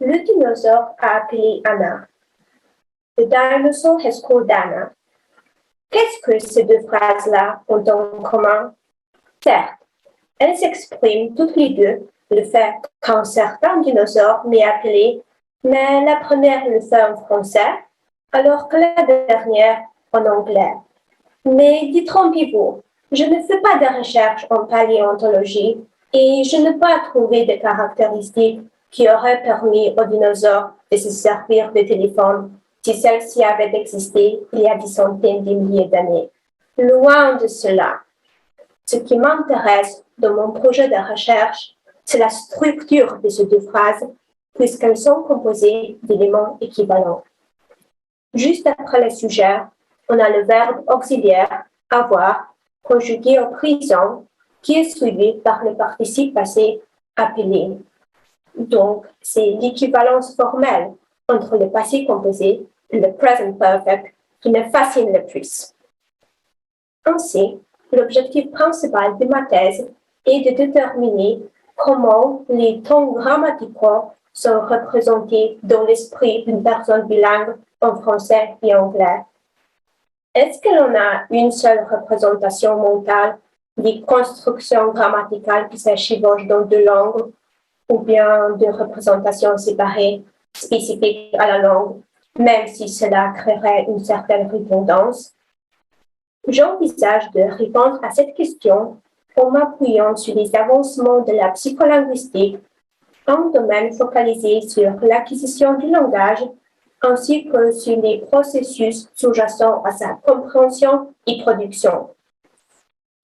Le dinosaure a appelé Anna. The dinosaur has called Anna. Qu'est-ce que ces deux phrases-là ont en commun? Certes, elles s'expriment toutes les deux le fait qu'un certain dinosaure m'ait appelé, mais la première le fait en français, alors que la dernière en anglais. Mais détrompez-vous, je ne fais pas de recherche en paléontologie et je n'ai pas trouvé de caractéristiques qui auraient permis aux dinosaures de se servir de téléphone si celle-ci avait existé il y a des centaines de milliers d'années. Loin de cela. Ce qui m'intéresse dans mon projet de recherche, c'est la structure de ces deux phrases, puisqu'elles sont composées d'éléments équivalents. Juste après le sujet, on a le verbe auxiliaire avoir, conjugué au présent, qui est suivi par le participe passé appelé. Donc, c'est l'équivalence formelle entre le passé composé et le present perfect qui me fascine le plus. Ainsi, l'objectif principal de ma thèse est de déterminer comment les tons grammaticaux sont représentés dans l'esprit d'une personne bilingue en français et anglais. Est-ce que l'on a une seule représentation mentale des constructions grammaticales qui s'échevauchent dans deux langues, ou bien deux représentations séparées spécifiques à la langue, même si cela créerait une certaine redondance? J'envisage de répondre à cette question en m'appuyant sur les avancements de la psycholinguistique, un domaine focalisé sur l'acquisition du langage, ainsi que sur les processus sous-jacents à sa compréhension et production.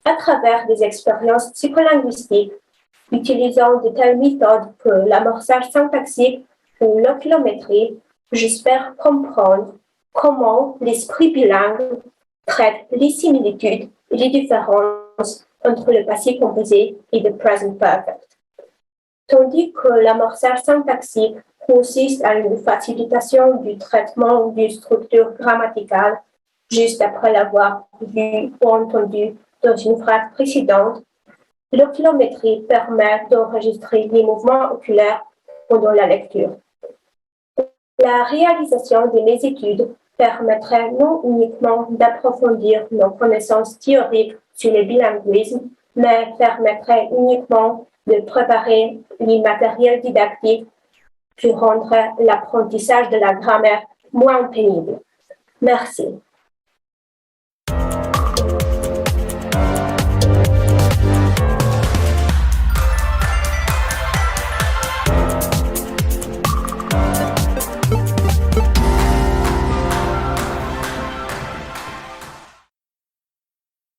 À travers des expériences psycholinguistiques, utilisant de telles méthodes que l'amorçage syntaxique ou l'oculométrie, j'espère comprendre comment l'esprit bilingue traite les similitudes et les différences entre le passé composé et le present perfect. Tandis que l'amorçage syntaxique consiste à une facilitation du traitement d'une structure grammaticale juste après l'avoir vu ou entendu dans une phrase précédente, l'oculométrie permet d'enregistrer les mouvements oculaires pendant la lecture. La réalisation de mes études permettrait non uniquement d'approfondir nos connaissances théoriques sur le bilinguisme, mais permettrait uniquement de préparer les matériels didactiques qui rendraient l'apprentissage de la grammaire moins pénible. Merci.